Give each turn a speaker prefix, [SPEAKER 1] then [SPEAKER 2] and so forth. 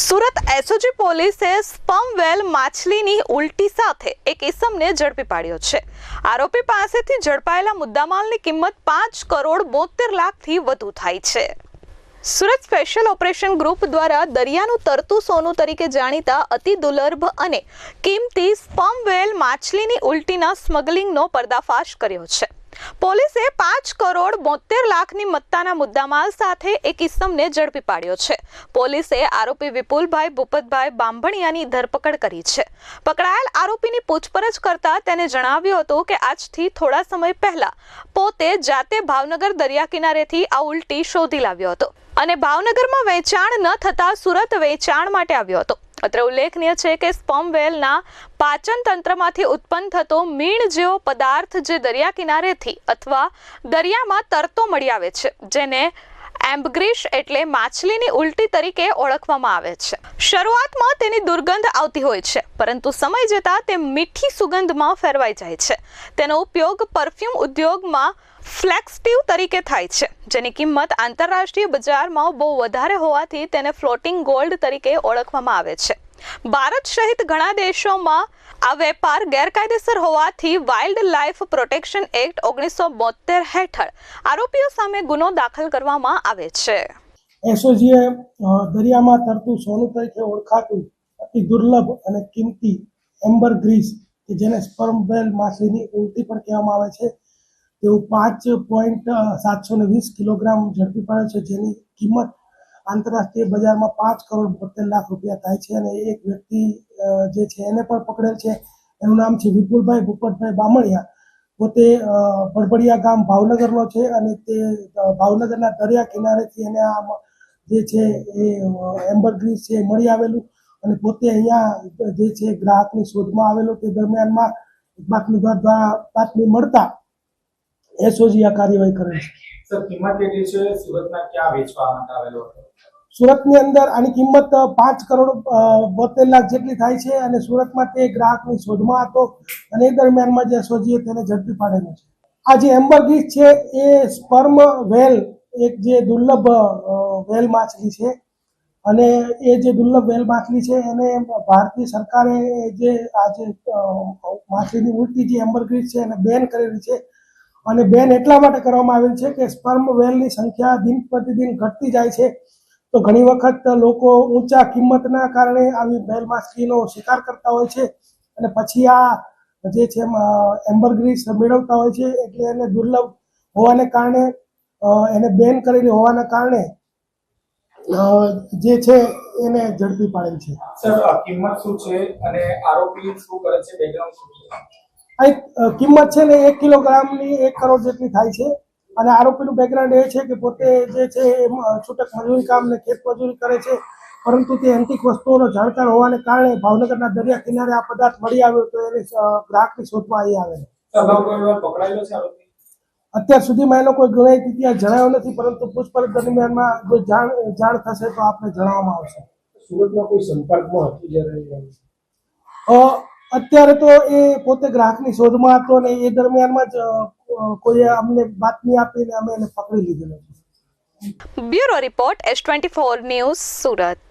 [SPEAKER 1] Surat SOG પોલીસે sperm વેલ માછલીની ઉલટી સાથે એક ઇસમને ઝડપી પાડ્યો છે। આરોપી પાસેથી ઝડપાયેલા મુદ્દામાલની કિંમત 5,72,00,000થી વધુ થાય છે। સુરત સ્પેશિયલ ઓપરેશન ગ્રુપ દ્વારા દરિયાનું તરતું સોનું તરીકે જાણીતા અતિ દુર્લભ અને કિંમતી સ્પર્મ વેલ માછલીની ઉલટીના સ્મગલિંગનો પર્દાફાશ કર્યો છે। પોલીસે 5,72,00,000ની મત્તાના મુદ્દામાલ સાથે એક ઇસમને ઝડપી પાડ્યો છે। પોલીસે આરોપી વિપુલભાઈ ભૂપતભાઈ બાંભણિયાની ધરપકડ કરી છે। પકડાયેલ આરોપીની પૂછપરછ કરતા તેને જણાવ્યું હતું કે આજથી થોડા સમય પહેલા પોતે જાતે ભાવનગર દરિયા કિનારેથી આ ઉલટી શોધી લાવ્યો હતો અને ભાવનગરમાં વેચાણ ન થતા સુરત વેચાણ માટે આવ્યો હતો। અત્રે ઉલ્લેખનીય છે કે સ્પર્મ વેલના પાચન તંત્રમાંથી ઉત્પન્ન થતો મીણ જેવો પદાર્થ જે દરિયા કિનારેથી અથવા દરિયામાં તરતો મળી આવે છે, જેને એમ્બગ્રીશ એટલે માછલીની ઉલટી તરીકે ઓળખવામાં આવે છે। શરૂઆતમાં તેની દુર્ગંધ આવતી હોય છે, પરંતુ સમય જતાં તે મીઠી સુગંધમાં ફેરવાઈ જાય છે। તેનો ઉપયોગ પરફ્યુમ ઉદ્યોગમાં ફ્લેક્સટિવ તરીકે થાય છે, જેની કિંમત આંતરરાષ્ટ્રીય બજારમાં બહુ વધારે હોવાથી તેને ફ્લોટિંગ ગોલ્ડ તરીકે ઓળખવામાં આવે છે। ભારત સહિત ઘણા દેશોમાં આ વેપાર ગેરકાયદેસર હોવાથી વાઇલ્ડ લાઇફ પ્રોટેક્શન એક્ટ 1972 હેઠળ આરોપીઓ સામે ગુનો દાખલ કરવામાં આવે છે।
[SPEAKER 2] એસઓજીએ દરિયામાં તરતું સોનું તરીકે ઓળખાતું અતિ દુર્લભ અને કિંમતી એમ્બરગ્રીસ કે જેને સ્પર્મ વેલ માછલીની ઉલટી પણ કહેવામાં આવે છે તેવું 5.720 કિલોગ્રામ ઝડપી પાડ્યો છે, જેની કિંમત આંતરરાષ્ટ્રીય બજારમાં 5,72,00,000 રૂપિયા થાય છે। અને એક વ્યક્તિ જે છે એને પણ પકડેલ છે, એનું નામ છે વિપુલભાઈ ભૂપતભાઈ બામણિયા। પોતે બડબડિયા ગામ ભાવનગરનો છે અને તે ભાવનગરના દરિયા કિનારેથી એને આ જે છે એ એમ્બરગ્રીસ છે મળી આવેલું અને પોતે અહીંયા જે છે ગ્રાહકની શોધમાં આવેલો। તે દરમિયાનમાં બાતમીદાર દ્વારા બાતમી મળતા એસઓજી આ કાર્યવાહી કરેલ છે।
[SPEAKER 3] સર, કિંમત કેટલી છે? સુરતમાં ક્યાં વેચવા માટે આવેલો હતો?
[SPEAKER 2] સુરતની અંદર આની કિંમત 5,72,00,000 જેટલી થાય છે અને સુરતમાં તે ગ્રાહકની શોધમાં હતો અને એ દરમિયાનમાં જે એસઓજીએ તેને ઝડપી પાડેલો છે। આ જે એમ્બરગ્રીસ છે એ સ્પર્મ વેલ એક જે દુર્લભ વેલ માછલી છે અને એ જે દુર્લભ વેલ માછલી છે એને ભારતીય સરકારે જે આ જે માછલીની ઉલટી જે એમ્બરગ્રીસ છે એને બેન કરેલી છે અને બેન એટલા માટે કરવામાં આવેલ છે કે સ્પર્મ વેલની સંખ્યા દિન પ્રતિદિન ઘટતી જાય છે, તો ઘણી વખત લોકો ઊંચા કિંમતના કારણે આવી વેલ માછલીનો શિકાર કરતા હોય છે અને પછી આ જે છે એમ્બરગ્રીસ મેળવતા હોય છે। એટલે એને દુર્લભ હોવાને કારણે એને બેન કરેલી હોવાના કારણે જે છે એને ઝડપી પાડેલ છે।
[SPEAKER 3] સર, કિંમત શું છે અને આરોપી શું કરે છે? બેકગ્રાઉન્ડ શું છે?
[SPEAKER 2] આ કિંમત છે ને 1 કિલોગ્રામની 1 કરોડ જેટલી થાય છે અને આરોપીનું બેકગ્રાઉન્ડ એ છે કે પોતે જે છે છૂટક મજૂરી કામ ને ખેત મજૂરી કરે છે, પરંતુ તે એન્ટિક વસ્તુઓનો જાણકાર હોવાને કારણે ભાવનગરના દરિયા કિનારે આ પદાર્થ મળી આવ્યો તો એને ગ્રાહકની શોધમાં અહીં આવે છે।
[SPEAKER 3] પકડાયેલો છે આરોપી?
[SPEAKER 2] અત્યાર સુધીમાં એનો કોઈ ગુનાહિત ઇતિહાસ જણાયો નથી, પરંતુ પૂછપરછ દરમિયાનમાં જો જાણ થશે તો આપને જણાવવામાં આવશે।
[SPEAKER 3] સુરતમાં કોઈ સંપર્કમાં હતું જ્યારે?
[SPEAKER 2] અત્યારે તો એ પોતે ગ્રાહકની શોધમાં હતો અને એ દરમિયાનમાં જ કોઈએ અમને બાતમી આપીને અમે એને પકડી લીધેલો છે।
[SPEAKER 1] Bureau report S24 news Surat.